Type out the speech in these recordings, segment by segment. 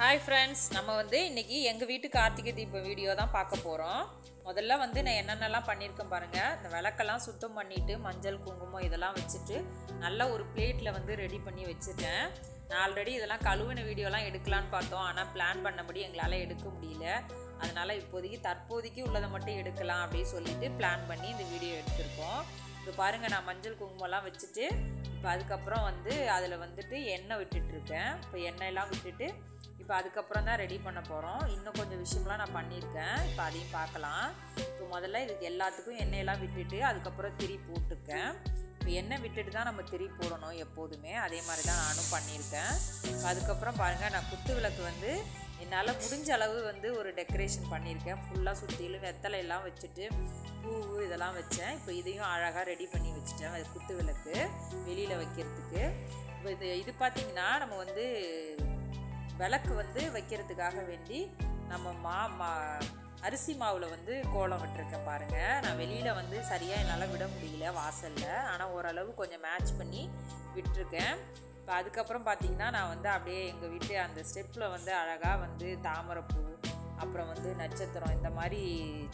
Hi friends, நம்ம இன்னைக்கு எங்கள் வீட்டு கார்த்திகை தீப வீடியோ தான் பார்க்க போகிறோம். முதல்ல நான் என்னென்னலாம் பண்ணியிருக்கேன் பாருங்கள். இந்த விளக்கெல்லாம் சுத்தம் பண்ணிவிட்டு மஞ்சள் குங்குமம் இதெல்லாம் வச்சுட்டு நல்ல ஒரு பிளேட்டில் ரெடி பண்ணி வச்சுட்டேன். நான் ஆல்ரெடி இதெல்லாம் கழுவின வீடியோலாம் எடுக்கலான்னு பார்த்தோம், ஆனால் பிளான் பண்ணபடி எங்களால் எடுக்க முடியல. அதனால் தற்போதைக்கு உள்ளதை மட்டும் எடுக்கலாம் அப்படின்னு சொல்லிட்டு பிளான் பண்ணி இந்த வீடியோ எடுத்திருக்கோம். இப்போ பாருங்கள், நான் மஞ்சள் குங்குமம்லாம் வச்சுட்டு இப்போ அதுக்கப்புறம் அதில் எண்ணெய் விட்டுட்ருக்கேன். இப்போ எண்ணெயெல்லாம் விட்டுட்டு இப்போ அதுக்கப்புறம் தான் ரெடி பண்ண போகிறோம். இன்னும் கொஞ்சம் விஷயம்லாம் நான் பண்ணியிருக்கேன், இப்போ அதையும் பார்க்கலாம். இப்போ முதல்ல இதுக்கு எல்லாத்துக்கும் எண்ணெயெல்லாம் விட்டுட்டு அதுக்கப்புறம் திரி போட்டிருக்கேன். இப்போ எண்ணெய் விட்டுட்டு தான் நம்ம திரி போடணும் எப்போதுமே, அதே மாதிரி தான் நானும் பண்ணியிருக்கேன். இப்போ அதுக்கப்புறம் பாருங்கள், நான் குத்து விளக்கு என்னால் முடிஞ்ச அளவு ஒரு டெக்கரேஷன் பண்ணியிருக்கேன். ஃபுல்லாக சுற்றிலும் வெத்தலை எல்லாம் வச்சுட்டு பூ இதெல்லாம் வச்சேன். இப்போ இதையும் அழகாக ரெடி பண்ணி வச்சுட்டேன். அது குத்து விளக்கு வெளியில் வைக்கிறதுக்கு. இப்போ இது பார்த்திங்கன்னா நம்ம விளக்கு வைக்கிறதுக்காக வேண்டி நம்ம அரிசி மாவில் கோலம் விட்டுருக்கேன் பாருங்கள். நான் வெளியில் சரியாக என்னால் விட முடியல வாசலில், ஆனால் ஓரளவு கொஞ்சம் மேட்ச் பண்ணி விட்டுருக்கேன். இப்போ அதுக்கப்புறம் பார்த்திங்கன்னா நான் அப்படியே எங்கள் வீட்டு அந்த ஸ்டெப்பில் அழகாக தாமரைப்பூ அப்புறம் நட்சத்திரம் இந்த மாதிரி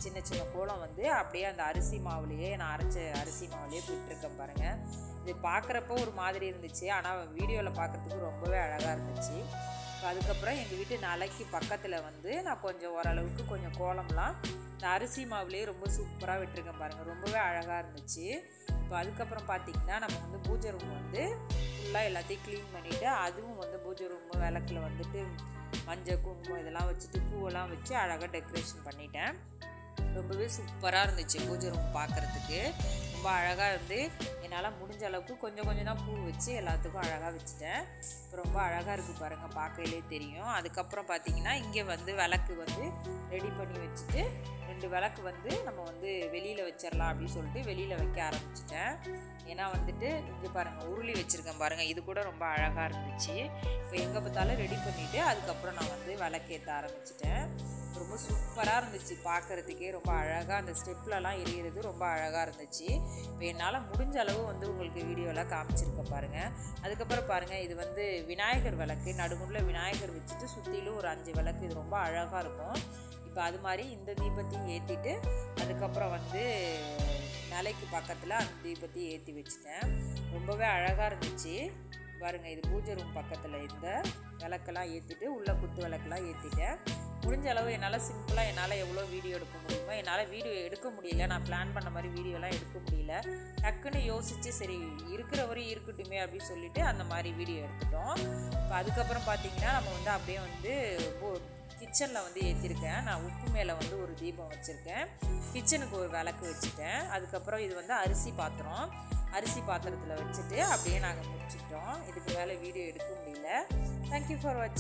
சின்ன சின்ன கோலம் அப்படியே அந்த அரிசி மாவுலேயே நான் அரைச்ச அரிசி மாவுலேயே விட்டுருக்கேன் பாருங்கள். இது பார்க்குறப்போ ஒரு மாதிரி இருந்துச்சு, ஆனால் வீடியோவில் பார்க்குறதுக்கு ரொம்பவே அழகாக இருந்துச்சு. இப்போ அதுக்கப்புறம் எங்கள் வீட்டு நாளைக்கு பக்கத்தில் நான் கொஞ்சம் ஓரளவுக்கு கொஞ்சம் கோலம்லாம் இந்த அரிசி மாவுலேயே ரொம்ப சூப்பராக விட்டுருக்கேன் பாருங்கள், ரொம்பவே அழகாக இருந்துச்சு. இப்போ அதுக்கப்புறம் பார்த்திங்கன்னா நம்ம பூஜை ரூம் ஃபுல்லாக எல்லாத்தையும் க்ளீன் பண்ணிவிட்டு அதுவும் பூஜை ரூம் விளக்கில் மஞ்சள் குங்குமம் இதெல்லாம் வச்சுட்டு பூவெல்லாம் வச்சு அழகாக டெக்கரேஷன் பண்ணிட்டேன். ரொம்பவே சூப்பராக இருந்துச்சு பூஜை ரூம் பார்க்குறதுக்கு. ரொம்ப அழகாக என்னால் முடிஞ்ச அளவுக்கு கொஞ்சம் கொஞ்சம் தான் பூ வச்சு எல்லாத்துக்கும் அழகாக வச்சுட்டேன். இப்போ ரொம்ப அழகாக இருக்குது பாருங்கள், பார்க்கையிலே தெரியும். அதுக்கப்புறம் பார்த்திங்கன்னா இங்கே விளக்கு ரெடி பண்ணி வச்சுட்டு 2 விளக்கு நம்ம வெளியில் வச்சிடலாம் அப்படின்னு சொல்லிட்டு வெளியில் வைக்க ஆரம்பிச்சிட்டேன். ஏன்னா இங்கே பாருங்கள் உருளி வச்சுருக்கேன் பாருங்கள், இது கூட ரொம்ப அழகாக இருந்துச்சு. இப்போ எங்கே பார்த்தாலும் ரெடி பண்ணிவிட்டு அதுக்கப்புறம் நான் விளக்கேற்ற ஆரம்பிச்சிட்டேன். ரொம்ப சூப்பராக இருந்துச்சு பார்க்குறதுக்கே, ரொம்ப அழகாக அந்த ஸ்டெப்லலாம் எரியிறது ரொம்ப அழகாக இருந்துச்சு. இப்போ என்னால் முடிஞ்ச அளவு உங்களுக்கு வீடியோலாம் காமிச்சிருக்கேன் பாருங்கள். அதுக்கப்புறம் பாருங்கள், இது விநாயகர் விளக்கு, நடுமுள்ள விநாயகர் வச்சுட்டு சுற்றிலும் ஒரு 5 விளக்கு, இது ரொம்ப அழகாக இருக்கும். இப்போ அது மாதிரி இந்த தீபத்தையும் ஏற்றிட்டு அதுக்கப்புறம் நிலைக்கு பக்கத்தில் அந்த தீபத்தையும் ஏற்றி வச்சுட்டேன். ரொம்பவே அழகாக இருந்துச்சு பாருங்கள். இது பூஜை ரூம் பக்கத்தில் இந்த விளக்கெல்லாம் ஏற்றிட்டு உள்ள குத்து விளக்கெல்லாம் ஏற்றிட்டேன். முடிஞ்ச அளவு என்னால் சிம்பிளாக என்னால் எவ்வளோ வீடியோ எடுக்க முடியுமோ, என்னால் வீடியோ எடுக்க முடியல, நான் பிளான் பண்ண மாதிரி வீடியோலாம் எடுக்க முடியல. டக்குன்னு யோசித்து சரி இருக்கிற வரையும் இருக்கட்டுமே அப்படின்னு சொல்லிட்டு அந்த மாதிரி வீடியோ எடுத்துட்டோம். இப்போ அதுக்கப்புறம் பார்த்திங்கன்னா நம்ம அப்படியே கிச்சனில் ஏற்றிருக்கேன். நான் உப்பு மேலே ஒரு தீபம் வச்சுருக்கேன். கிச்சனுக்கு ஒரு விளக்கு வச்சுட்டேன். அதுக்கப்புறம் இது அரிசி பாத்திரத்தில் வச்சுட்டு அப்படியே நாங்கள் முடிச்சிட்டோம். இதுக்கு மேலே வீடியோ எடுக்க முடியல. தேங்க்யூ ஃபார் வாட்சிங்.